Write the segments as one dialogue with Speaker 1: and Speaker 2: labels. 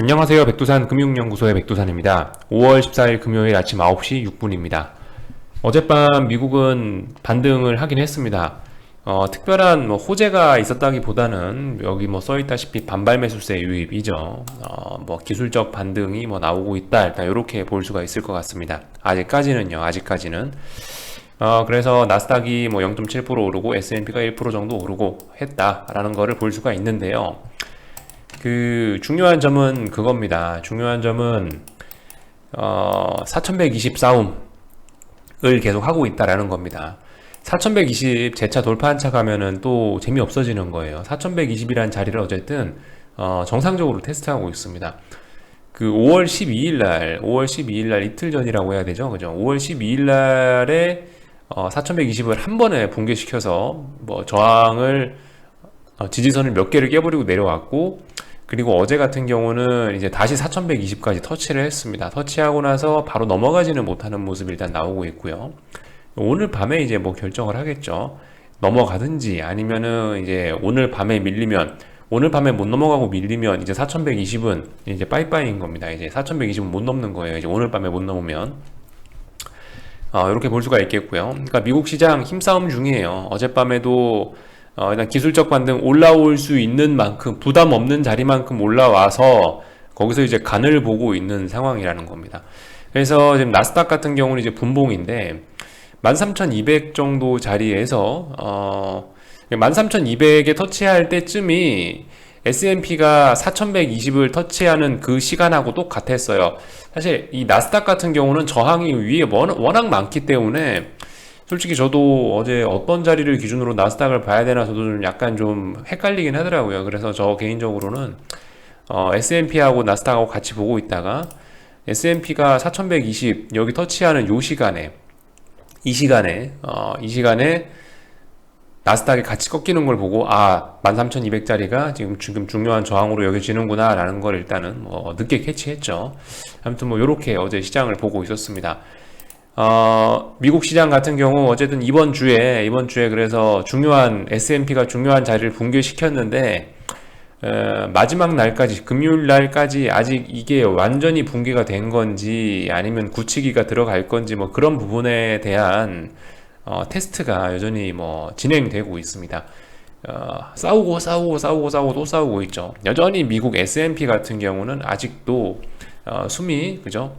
Speaker 1: 안녕하세요. 백두산 금융연구소의 백두산입니다. 5월 14일 금요일 아침 9시 6분입니다. 어젯밤 미국은 반등을 하긴 했습니다. 특별한 호재가 있었다기보다는 여기 써있다시피 반발 매수세 유입이죠. 기술적 반등이 나오고 있다. 일단 이렇게 볼 수가 있을 것 같습니다. 아직까지는. 그래서 나스닥이 0.7% 오르고 S&P가 1% 정도 오르고 했다라는 거를 볼 수가 있는데요. 중요한 점은 그겁니다. 중요한 점은 4120 싸움을 계속 하고 있다라는 겁니다. 4120 재차 돌파한 차 가면은 또 재미없어지는 거예요. 4120이라는 자리를 어쨌든 정상적으로 테스트하고 있습니다. 5월 12일 날 이틀 전이라고 해야 되죠. 그죠? 5월 12일 날에 4120을 한 번에 붕괴시켜서 저항을 지지선을 몇 개를 깨버리고 내려왔고, 그리고 어제 같은 경우는 이제 다시 4120까지 터치를 했습니다. 터치하고 나서 바로 넘어가지는 못하는 모습이 일단 나오고 있고요. 오늘 밤에 이제 결정을 하겠죠. 넘어가든지 아니면은 이제 오늘 밤에 못 넘어가고 밀리면 이제 4120은 이제 빠이빠이인 겁니다. 이제 4120은 못 넘는 거예요. 이제 오늘 밤에 못 넘으면. 이렇게 볼 수가 있겠고요. 그러니까 미국 시장 힘싸움 중이에요. 어젯밤에도 일단 기술적 반등 올라올 수 있는 만큼 부담 없는 자리만큼 올라와서 거기서 이제 간을 보고 있는 상황이라는 겁니다. 그래서 지금 나스닥 같은 경우는 이제 분봉인데 13,200 정도 자리에서 13,200에 터치할 때쯤이 S&P가 4,120을 터치하는 그 시간하고 똑같았어요. 사실 이 나스닥 같은 경우는 저항이 위에 워낙 많기 때문에 솔직히 저도 어제 어떤 자리를 기준으로 나스닥을 봐야 되나 저도 좀 약간 좀 헷갈리긴 하더라고요. 그래서 저 개인적으로는 S&P하고 나스닥하고 같이 보고 있다가 S&P가 4120 여기 터치하는 이 시간에 나스닥이 같이 꺾이는 걸 보고 13,200짜리가 지금 중요한 저항으로 여겨지는구나 라는 걸 일단은 늦게 캐치했죠. 아무튼 요렇게 어제 시장을 보고 있었습니다. 미국 시장 같은 경우 어쨌든 이번 주에 그래서 S&P가 중요한 자리를 붕괴시켰는데 마지막 날까지 금요일 날까지 아직 이게 완전히 붕괴가 된 건지 아니면 굳히기가 들어갈 건지 그런 부분에 대한 테스트가 여전히 진행되고 있습니다. 싸우고 또 싸우고 있죠. 여전히 미국 S&P 같은 경우는 아직도 숨이 그죠?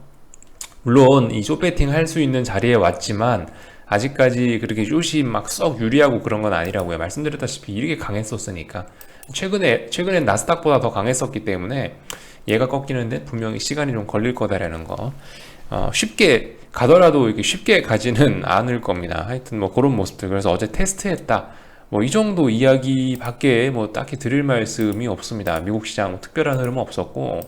Speaker 1: 물론 이 숏배팅 할 수 있는 자리에 왔지만 아직까지 그렇게 숏이 썩 유리하고 그런 건 아니라고요. 말씀드렸다시피 이렇게 강했었으니까 최근엔 나스닥보다 더 강했었기 때문에 얘가 꺾이는데 분명히 시간이 좀 걸릴 거다라는 거. 쉽게 가더라도 이렇게 쉽게 가지는 않을 겁니다. 하여튼 그런 모습들. 그래서 어제 테스트했다. 이 정도 이야기밖에 딱히 드릴 말씀이 없습니다. 미국 시장 특별한 흐름은 없었고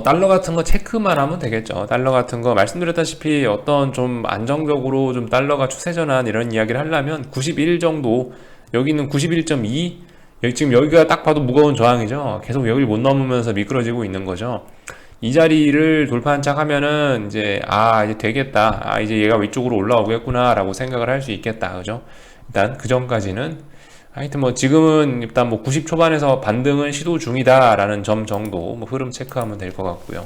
Speaker 1: 달러 같은 거 체크만 하면 되겠죠. 달러 같은 거 말씀드렸다시피 어떤 좀 안정적으로 좀 달러가 추세전환 이런 이야기를 하려면 91 정도, 여기는 91.2, 지금 여기가 딱 봐도 무거운 저항이죠. 계속 여기를 못 넘으면서 미끄러지고 있는 거죠. 이 자리를 돌파한 척 하면은 이제 이제 되겠다. 이제 얘가 위쪽으로 올라오겠구나 라고 생각을 할 수 있겠다. 그죠? 일단 그 전까지는 하여튼 지금은 일단 90 초반에서 반등은 시도 중이다라는 점 정도 흐름 체크하면 될 것 같고요.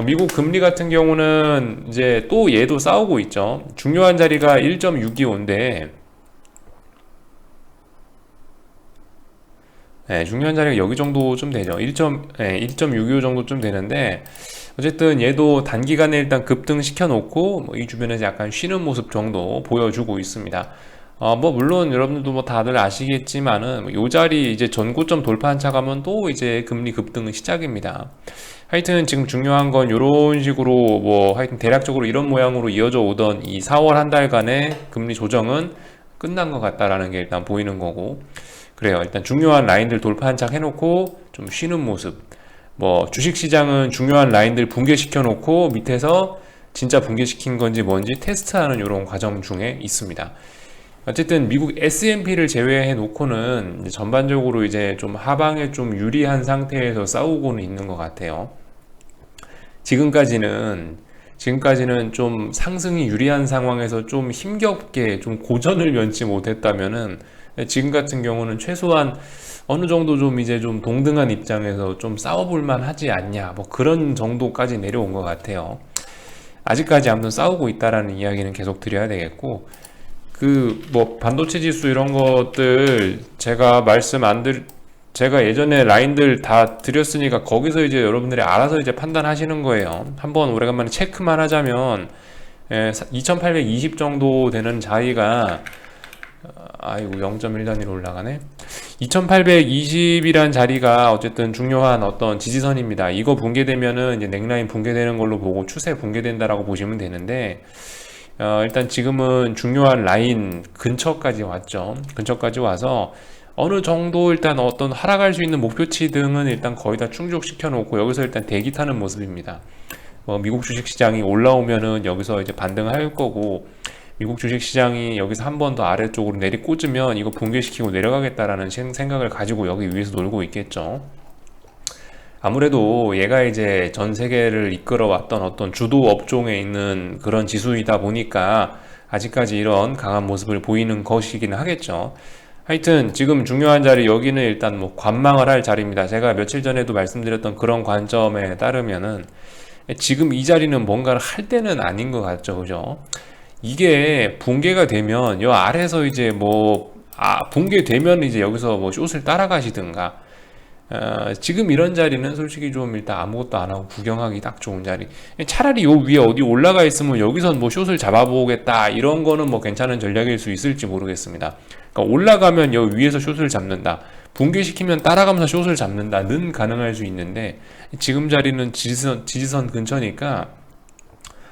Speaker 1: 미국 금리 같은 경우는 이제 또 얘도 싸우고 있죠. 중요한 자리가 1.625인데 중요한 자리가 여기 정도쯤 되죠. 1.625 정도쯤 되는데 어쨌든 얘도 단기간에 일단 급등시켜 놓고 이 주변에서 약간 쉬는 모습 정도 보여주고 있습니다. 물론 여러분들도 다들 아시겠지만은 요 자리 이제 전고점 돌파한 차 가면 또 이제 금리 급등은 시작입니다. 하여튼 지금 중요한 건 요런 식으로 하여튼 대략적으로 이런 모양으로 이어져 오던 이 4월 한 달간의 금리 조정은 끝난 것 같다라는 게 일단 보이는 거고, 그래요. 일단 중요한 라인들 돌파한 차 해놓고 좀 쉬는 모습. 주식시장은 중요한 라인들 붕괴시켜 놓고 밑에서 진짜 붕괴시킨 건지 뭔지 테스트하는 이런 과정 중에 있습니다. 어쨌든 미국 S&P를 제외해 놓고는 전반적으로 이제 좀 하방에 좀 유리한 상태에서 싸우고는 있는 것 같아요. 지금까지는 좀 상승이 유리한 상황에서 좀 힘겹게 좀 고전을 면치 못했다면은 지금 같은 경우는 최소한 어느 정도 좀 이제 좀 동등한 입장에서 좀 싸워볼 만하지 않냐, 뭐 그런 정도까지 내려온 것 같아요. 아직까지 아무튼 싸우고 있다라는 이야기는 계속 드려야 되겠고, 그 뭐 반도체 지수 이런 것들 제가 제가 예전에 라인들 다 드렸으니까 거기서 이제 여러분들이 알아서 이제 판단하시는 거예요. 한번 오래간만에 체크만 하자면 2820 정도 되는 자리가 아이고 0.1단위로 올라가네. 2820이란 자리가 어쨌든 중요한 어떤 지지선입니다. 이거 붕괴되면은 이제 넥라인 붕괴되는 걸로 보고 추세 붕괴된다라고 보시면 되는데, 일단 지금은 중요한 라인 근처까지 왔죠. 근처까지 와서 어느 정도 일단 어떤 하락할 수 있는 목표치 등은 일단 거의 다 충족시켜 놓고 여기서 일단 대기 타는 모습입니다. 미국 주식시장이 올라오면은 여기서 이제 반등할 거고, 미국 주식시장이 여기서 한 번 더 아래쪽으로 내리꽂으면 이거 붕괴시키고 내려가겠다라는 생각을 가지고 여기 위에서 놀고 있겠죠. 아무래도 얘가 이제 전 세계를 이끌어왔던 어떤 주도 업종에 있는 그런 지수이다 보니까 아직까지 이런 강한 모습을 보이는 것이긴 하겠죠. 하여튼 지금 중요한 자리 여기는 일단 뭐 관망을 할 자리입니다. 제가 며칠 전에도 말씀드렸던 그런 관점에 따르면은 지금 이 자리는 뭔가를 할 때는 아닌 것 같죠, 그죠? 이게 붕괴가 되면 요 아래에서 이제 붕괴되면 이제 여기서 뭐 숏을 따라가시든가, 지금 이런 자리는 솔직히 좀 일단 아무것도 안 하고 구경하기 딱 좋은 자리. 차라리 요 위에 어디 올라가 있으면 여기선 뭐 숏을 잡아보겠다 이런 거는 뭐 괜찮은 전략일 수 있을지 모르겠습니다. 그러니까 올라가면 요 위에서 숏을 잡는다, 붕괴시키면 따라가면서 숏을 잡는다는 가능할 수 있는데, 지금 자리는 지지선 근처니까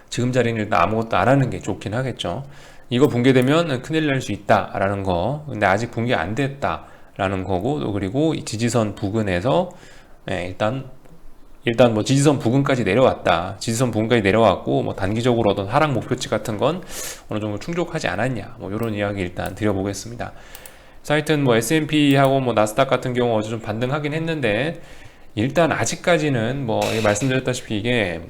Speaker 1: 지금 자리는 일단 아무것도 안 하는 게 좋긴 하겠죠. 이거 붕괴되면 큰일 날 수 있다라는 거. 근데 아직 붕괴 안 됐다라는 거고, 또 그리고 이 지지선 부근에서 일단 뭐 지지선 부근까지 내려왔다. 지지선 부근까지 내려왔고, 뭐 단기적으로 어떤 하락 목표치 같은 건 어느 정도 충족하지 않았냐, 뭐 이런 이야기 일단 드려보겠습니다. 하여튼 뭐 S&P하고 뭐 나스닥 같은 경우 어제 좀 반등하긴 했는데, 일단 아직까지는 뭐 말씀드렸다시피 이게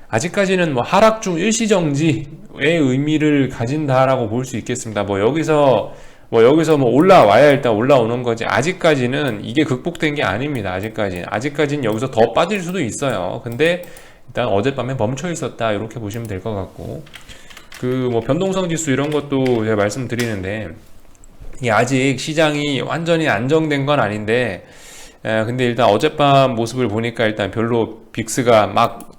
Speaker 1: 아직까지는 뭐 하락 중 일시정지의 의미를 가진다라고 볼 수 있겠습니다. 여기서 뭐 올라와야 일단 올라오는 거지, 아직까지는 이게 극복된 게 아닙니다. 아직까지는 여기서 더 빠질 수도 있어요. 근데 일단 어젯밤에 멈춰 있었다 이렇게 보시면 될 것 같고, 뭐 변동성 지수 이런 것도 제가 말씀드리는데, 이 아직 시장이 완전히 안정된 건 아닌데, 근데 일단 어젯밤 모습을 보니까 일단 별로 빅스가 막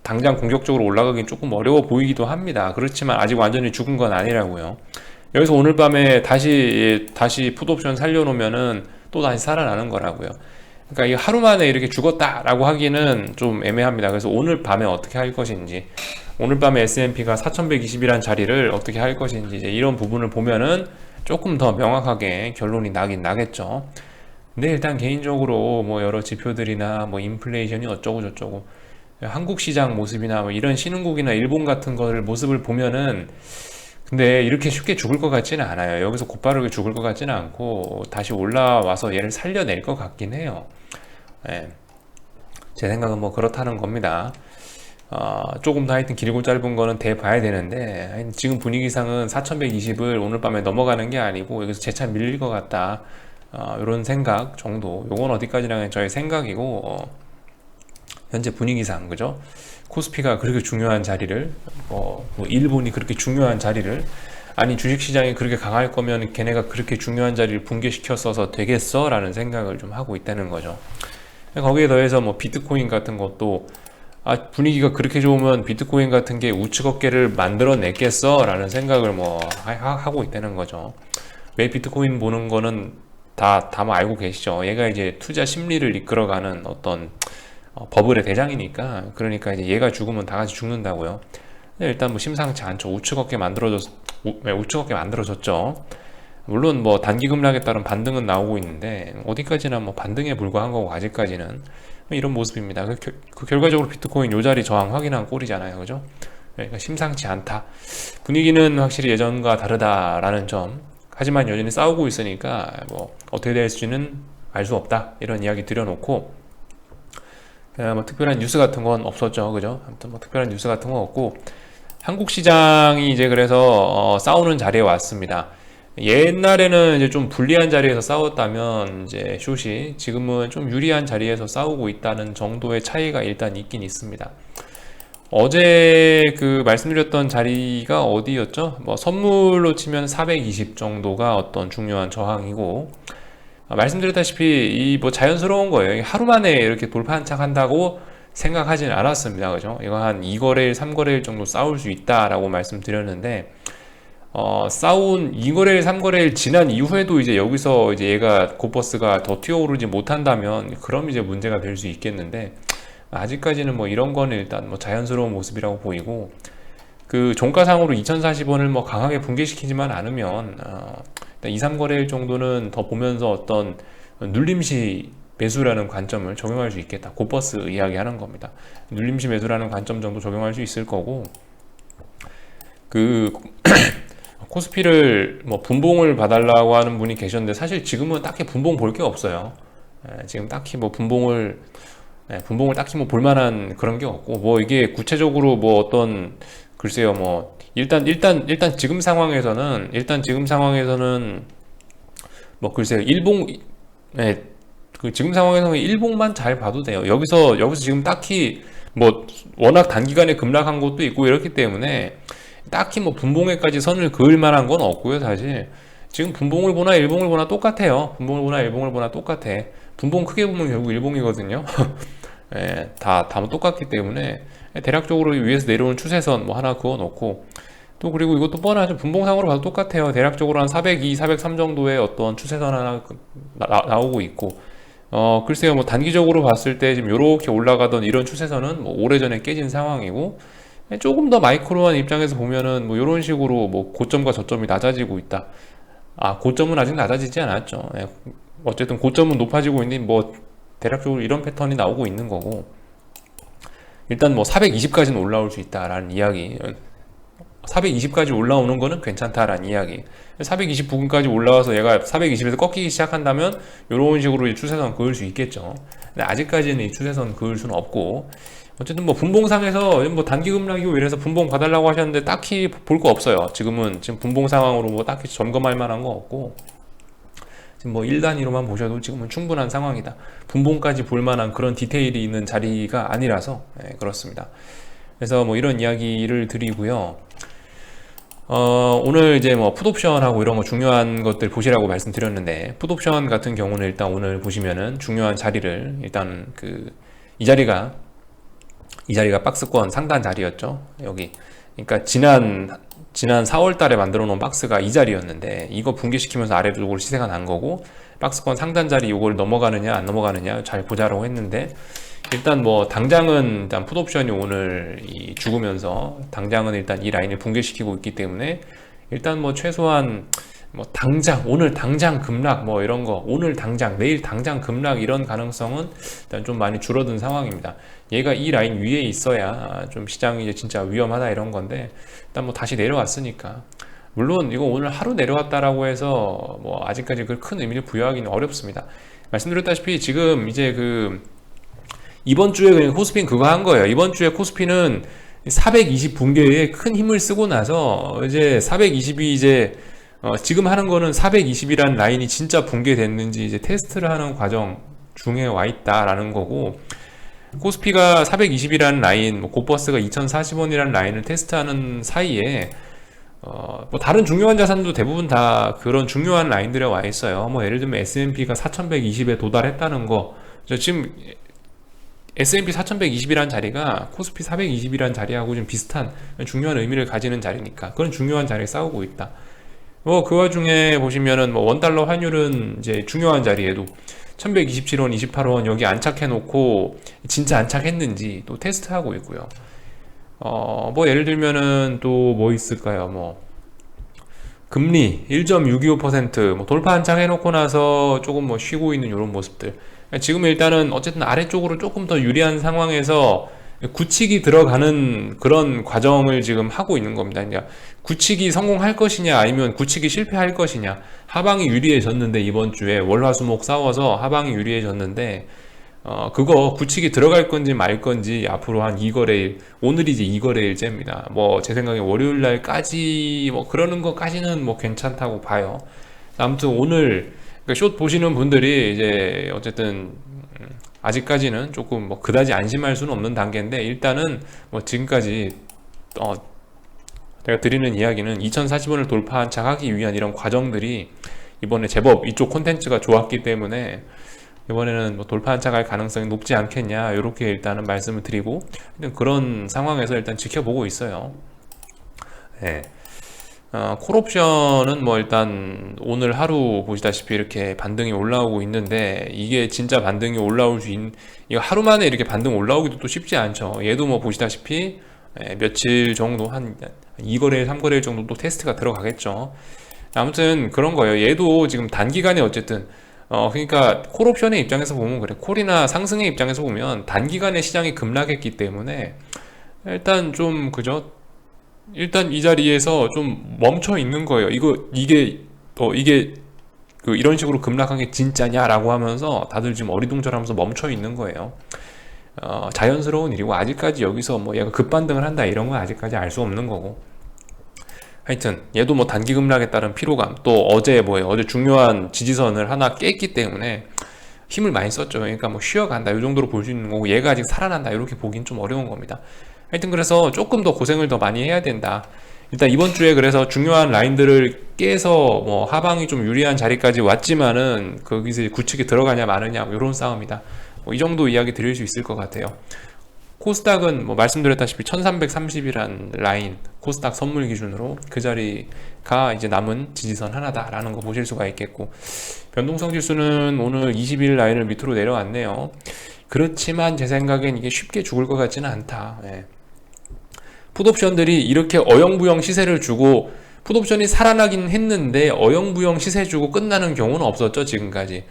Speaker 1: 당장 공격적으로 올라가긴 조금 어려워 보이기도 합니다. 그렇지만 아직 완전히 죽은 건 아니라고요. 여기서 오늘 밤에 다시 풋옵션 살려놓으면은 또 다시 살아나는 거라고요. 그러니까 이 하루 만에 이렇게 죽었다라고 하기는 좀 애매합니다. 그래서 오늘 밤에 어떻게 할 것인지, 오늘 밤에 S&P가 4120이란 자리를 어떻게 할 것인지, 이제 이런 부분을 보면은 조금 더 명확하게 결론이 나긴 나겠죠. 근데 일단 개인적으로 뭐 여러 지표들이나 뭐 인플레이션이 어쩌고 저쩌고, 한국 시장 모습이나 뭐 이런 신흥국이나 일본 같은 거를 모습을 보면은, 근데 이렇게 쉽게 죽을 것 같지는 않아요. 여기서 곧바르게 죽을 것 같지는 않고 다시 올라와서 얘를 살려낼 것 같긴 해요. 제 생각은 뭐 그렇다는 겁니다. 조금 더 하여튼 길고 짧은 거는 대봐야 되는데, 지금 분위기상은 4120을 오늘 밤에 넘어가는 게 아니고 여기서 재차 밀릴 것 같다, 이런 생각 정도. 요건 어디까지나 저의 생각이고, 현재 분위기상, 그죠? 코스피가 그렇게 중요한 자리를, 일본이 그렇게 중요한 자리를, 아니 주식시장이 그렇게 강할 거면 걔네가 그렇게 중요한 자리를 붕괴시켰어서 되겠어? 라는 생각을 좀 하고 있다는 거죠. 거기에 더해서 뭐 비트코인 같은 것도, 분위기가 그렇게 좋으면 비트코인 같은 게 우측 어깨를 만들어냈겠어? 라는 생각을 하고 있다는 거죠. 왜 비트코인 보는 거는 다 알고 계시죠? 얘가 이제 투자 심리를 이끌어가는 어떤 버블의 대장이니까. 그러니까 이제 얘가 죽으면 다 같이 죽는다고요. 일단 뭐 심상치 않죠. 우측 어깨 만들어졌죠. 물론 뭐 단기 급락에 따른 반등은 나오고 있는데, 어디까지나 뭐 반등에 불과한 거고, 아직까지는 이런 모습입니다. 결과적으로 비트코인 요 자리 저항 확인한 꼴이잖아요, 그죠? 그러니까 심상치 않다. 분위기는 확실히 예전과 다르다라는 점. 하지만 여전히 싸우고 있으니까 뭐 어떻게 될지는 알 수 없다, 이런 이야기 드려놓고, 뭐 특별한 뉴스 같은 건 없었죠, 그죠? 아무튼 뭐 특별한 뉴스 같은 건 없고, 한국 시장이 이제 그래서 싸우는 자리에 왔습니다. 옛날에는 이제 좀 불리한 자리에서 싸웠다면 이제 숏이 지금은 좀 유리한 자리에서 싸우고 있다는 정도의 차이가 일단 있긴 있습니다. 어제 그 말씀드렸던 자리가 어디였죠? 뭐 선물로 치면 420 정도가 어떤 중요한 저항이고, 말씀드렸다시피 이 뭐 자연스러운 거예요. 하루 만에 이렇게 돌파 한착한다고 생각하진 않았습니다. 그죠? 이거 한 2거래일, 3거래일 정도 싸울 수 있다라고 말씀드렸는데, 싸운 2거래일, 3거래일 지난 이후에도 이제 여기서 이제 얘가 고버스가 더 튀어오르지 못한다면 그럼 이제 문제가 될 수 있겠는데, 아직까지는 뭐 이런 거는 일단 뭐 자연스러운 모습이라고 보이고, 그 종가상으로 2040원을 뭐 강하게 붕괴시키지만 않으면 일단 2, 3거래일 정도는 더 보면서 어떤 눌림시 매수라는 관점을 적용할 수 있겠다. 고버스 이야기하는 겁니다. 눌림시 매수라는 관점 정도 적용할 수 있을 거고, 그 코스피를 뭐 분봉을 봐달라고 하는 분이 계셨는데, 사실 지금은 딱히 분봉 볼 게 없어요. 지금 딱히 뭐 분봉을 딱히 뭐 볼만한 그런 게 없고, 뭐 이게 구체적으로 뭐 어떤, 글쎄요, 뭐 일단 지금 상황에서는 뭐 글쎄요, 그 지금 상황에서는 일봉만 잘 봐도 돼요. 여기서 지금 딱히 뭐 워낙 단기간에 급락한 것도 있고 이렇기 때문에 딱히 뭐 분봉에까지 선을 그을 만한 건 없고요. 사실 지금 분봉을 보나 일봉을 보나 똑같아요. 분봉을 보나 일봉을 보나 똑같아. 분봉 크게 보면 결국 일봉이거든요. 예, 다 똑같기 때문에 대략적으로 위에서 내려오는 추세선 뭐 하나 그어 놓고, 또 그리고 이것도 뻔하죠. 분봉상으로 봐도 똑같아요. 대략적으로 한 402, 403 정도의 어떤 추세선 하나 나오고 있고, 글쎄요, 뭐 단기적으로 봤을 때 지금 이렇게 올라가던 이런 추세선은 뭐 오래전에 깨진 상황이고, 조금 더 마이크로한 입장에서 보면은 뭐 이런 식으로 뭐 고점과 저점이 낮아지고 있다. 고점은 아직 낮아지지 않았죠. 예, 어쨌든 고점은 높아지고 있는, 뭐 대략적으로 이런 패턴이 나오고 있는 거고, 일단 뭐 420까지는 올라올 수 있다라는 이야기, 420까지 올라오는 거는 괜찮다라는 이야기. 420 부근까지 올라와서 얘가 420에서 꺾이기 시작한다면 이런 식으로 추세선 그을 수 있겠죠. 근데 아직까지는 이 추세선 그을 수는 없고, 어쨌든 뭐 분봉상에서 뭐 단기 급락이고 이래서 분봉 봐달라고 하셨는데 딱히 볼 거 없어요. 지금 분봉 상황으로 뭐 딱히 점검할 만한 거 없고, 지금 뭐 1단위로만 보셔도 지금은 충분한 상황이다. 분봉까지 볼 만한 그런 디테일이 있는 자리가 아니라서 그렇습니다. 그래서 뭐 이런 이야기를 드리고요. 오늘 이제 뭐 풋옵션하고 이런 거 중요한 것들 보시라고 말씀드렸는데, 풋옵션 같은 경우는 일단 오늘 보시면은 중요한 자리를 일단 이 자리가 박스권 상단 자리였죠. 여기. 그러니까 지난 4월 달에 만들어 놓은 박스가 이 자리였는데, 이거 붕괴시키면서 아래쪽으로 시세가 난 거고, 박스권 상단 자리 이걸 넘어가느냐 안 넘어가느냐 잘 보자라고 했는데, 일단 뭐 당장은 일단 풋옵션이 오늘 죽으면서 당장은 일단 이 라인을 붕괴시키고 있기 때문에, 일단 뭐 최소한 뭐 당장 오늘 당장 급락 뭐 이런 거, 오늘 당장 내일 당장 급락 이런 가능성은 일단 좀 많이 줄어든 상황입니다. 얘가 이 라인 위에 있어야 좀 시장이 이제 진짜 위험하다 이런 건데, 일단 뭐 다시 내려왔으니까, 물론 이거 오늘 하루 내려왔다라고 해서 뭐 아직까지 그 큰 의미를 부여하기는 어렵습니다. 말씀드렸다시피 지금 이제 이번 주에 그냥 코스피는 그거 한 거예요. 이번 주에 코스피는 420 붕괴에 큰 힘을 쓰고 나서 이제 420이 이제 지금 하는 거는 420이라는 라인이 진짜 붕괴됐는지 이제 테스트를 하는 과정 중에 와 있다라는 거고, 코스피가 420이라는 라인, 뭐 고버스가 2040원이라는 라인을 테스트하는 사이에 뭐 다른 중요한 자산도 대부분 다 그런 중요한 라인들에 와 있어요. 뭐 예를 들면 S&P가 4120에 도달했다는 거, 지금 S&P 4120이라는 자리가 코스피 420이라는 자리하고 좀 비슷한 중요한 의미를 가지는 자리니까 그런 중요한 자리에 싸우고 있다. 그 와중에 보시면은 뭐 원달러 환율은 이제 중요한 자리에도 1127원, 28원 여기 안착해 놓고 진짜 안착했는지 또 테스트하고 있고요. 뭐 예를 들면은 또 뭐 있을까요? 뭐 금리 1.625% 뭐 돌파 안착해 놓고 나서 조금 뭐 쉬고 있는 이런 모습들. 지금 일단은 어쨌든 아래쪽으로 조금 더 유리한 상황에서 굳히기 들어가는 그런 과정을 지금 하고 있는 겁니다. 그러니까 굳히기 성공할 것이냐 아니면 굳히기 실패할 것이냐. 하방이 유리해졌는데, 이번 주에 월화수목 싸워서 하방이 유리해졌는데 그거 굳히기 들어갈 건지 말 건지 앞으로 한 2거래일, 오늘이 이제 2거래일째입니다. 뭐 제 생각에 월요일 날까지 뭐 그러는 것까지는 뭐 괜찮다고 봐요. 아무튼 오늘 그러니까 숏 보시는 분들이 이제 어쨌든 아직까지는 조금 뭐 그다지 안심할 수는 없는 단계인데, 일단은 뭐 지금까지 제가 드리는 이야기는 2040원을 돌파한 척하기 위한 이런 과정들이 이번에 제법 이쪽 콘텐츠가 좋았기 때문에 이번에는 뭐 돌파 한착할 가능성이 높지 않겠냐, 이렇게 일단은 말씀을 드리고, 그런 상황에서 일단 지켜보고 있어요. 네. 콜옵션은 뭐 일단 오늘 하루 보시다시피 이렇게 반등이 올라오고 있는데, 이게 진짜 반등이 올라올 수 있는, 이거 하루 만에 이렇게 반등 올라오기도 또 쉽지 않죠. 얘도 뭐 보시다시피 며칠 정도, 한 2거래일 3거래일 정도 또 테스트가 들어가겠죠. 아무튼 그런 거예요. 얘도 지금 단기간에 어쨌든 그러니까 콜옵션의 입장에서 보면 그래. 콜이나 상승의 입장에서 보면 단기간에 시장이 급락했기 때문에 일단 좀 그죠? 일단 이 자리에서 좀 멈춰 있는 거예요. 이게 이런 식으로 급락한 게 진짜냐라고 하면서 다들 지금 어리둥절하면서 멈춰 있는 거예요. 자연스러운 일이고, 아직까지 여기서 뭐 얘가 급반등을 한다 이런 건 아직까지 알 수 없는 거고. 하여튼 얘도 뭐 단기 급락에 따른 피로감, 또 어제 어제 중요한 지지선을 하나 깼기 때문에 힘을 많이 썼죠. 그러니까 뭐 쉬어간다 이 정도로 볼 수 있는 거고, 얘가 아직 살아난다 이렇게 보긴 좀 어려운 겁니다. 하여튼 그래서 조금 더 고생을 더 많이 해야 된다. 일단 이번 주에 그래서 중요한 라인들을 깨서 뭐 하방이 좀 유리한 자리까지 왔지만은 거기서 굳히게 들어가냐 마느냐 뭐 이런 싸움이다. 뭐 이 정도 이야기 드릴 수 있을 것 같아요. 코스닥은 뭐 말씀드렸다시피 1330이란 라인, 코스닥 선물 기준으로 그 자리가 이제 남은 지지선 하나다라는 거 보실 수가 있겠고, 변동성 지수는 오늘 20일 라인을 밑으로 내려왔네요. 그렇지만 제 생각엔 이게 쉽게 죽을 것 같지는 않다. 예. 풋옵션들이 이렇게 어영부영 시세를 주고, 풋옵션이 살아나긴 했는데 어영부영 시세 주고 끝나는 경우는 없었죠, 지금까지.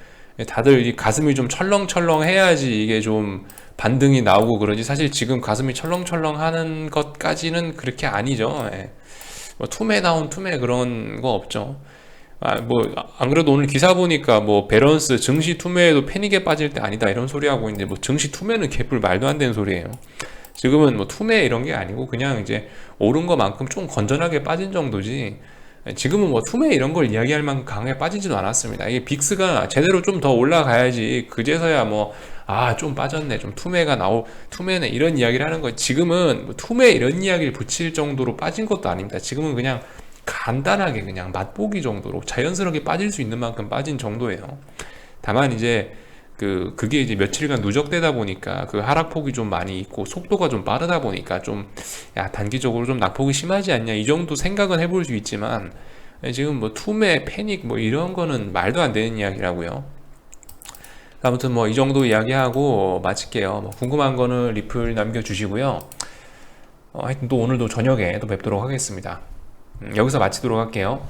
Speaker 1: 다들 이 가슴이 좀 철렁철렁 해야지 이게 좀 반등이 나오고 그러지, 사실 지금 가슴이 철렁철렁 하는 것까지는 그렇게 아니죠. 예. 뭐 투매 나온 투매 그런 거 없죠. 뭐 안 그래도 오늘 기사 보니까 뭐 밸런스 증시 투매에도 패닉에 빠질 때 아니다 이런 소리 하고 있는데, 뭐 증시 투매는 개뿔 말도 안 되는 소리예요. 지금은 뭐 투매 이런 게 아니고 그냥 이제 오른 것만큼 좀 건전하게 빠진 정도지, 지금은 뭐 투매 이런 걸 이야기할 만큼 강하게 빠지지도 않았습니다. 이게 빅스가 제대로 좀 더 올라가야지 그제서야 뭐 좀 빠졌네, 좀 투매네 이런 이야기를 하는 거예요. 지금은 뭐 투매 이런 이야기를 붙일 정도로 빠진 것도 아닙니다. 지금은 그냥 간단하게 그냥 맛보기 정도로 자연스럽게 빠질 수 있는 만큼 빠진 정도예요. 다만 이제 그게 이제 며칠간 누적되다 보니까 그 하락폭이 좀 많이 있고 속도가 좀 빠르다 보니까 좀 단기적으로 좀 낙폭이 심하지 않냐 이 정도 생각은 해볼 수 있지만, 지금 뭐 투매 패닉 뭐 이런 거는 말도 안 되는 이야기라고요. 아무튼 뭐 이 정도 이야기하고 마칠게요. 뭐 궁금한 거는 리플 남겨주시고요. 하여튼 또 오늘도 저녁에 또 뵙도록 하겠습니다. 여기서 마치도록 할게요.